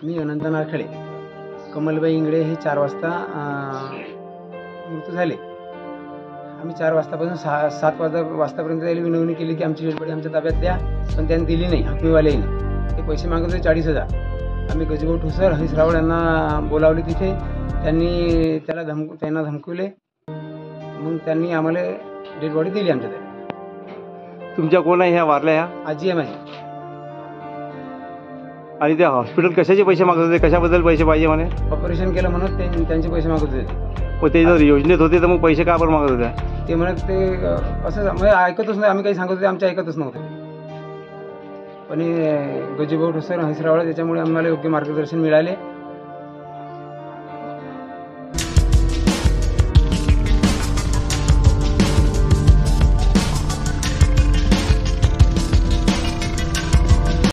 मी अनंत नारखेडे. कमलबाई इंगळे हे 4 वाजता मृत्यू झाले. आम्ही 4 वाजतापासून 7 वाजतापर्यंत त्याला विनवणी केली की आमची डेड बॉडी आमच्या ताब्यात द्या, पण त्यांनी दिली नाही. हकमीवाल्याने ते पैसे मागत होते 40,000. आम्ही गजभाऊ ठोसर, हरीश रावळ यांना बोलावले तिथे. त्यांना धमकवले. मग त्यांनी आम्हाला डेड बॉडी दिली आमच्या ताब्यात. तुमच्या कोण आहे ह्या वारल्या ह्या? आजी आहे माझी. आणि त्या हॉस्पिटल कशाचे पैसे मागत होते, कशाबद्दल पैसे पाहिजे म्हणे? ऑपरेशन केलं म्हणून त्यांचे पैसे मागत होते. पण ते जर योजनेत होते तर मग पैसे का बरं मागत होते? ते म्हणत ते असं म्हणजे ऐकतच नाही. आम्ही काही सांगत होते, आमच्या ऐकतच नव्हते. पण गजभाऊ ठोसर, हरीश रावळ त्याच्यामुळे आम्हाला योग्य मार्गदर्शन मिळाले.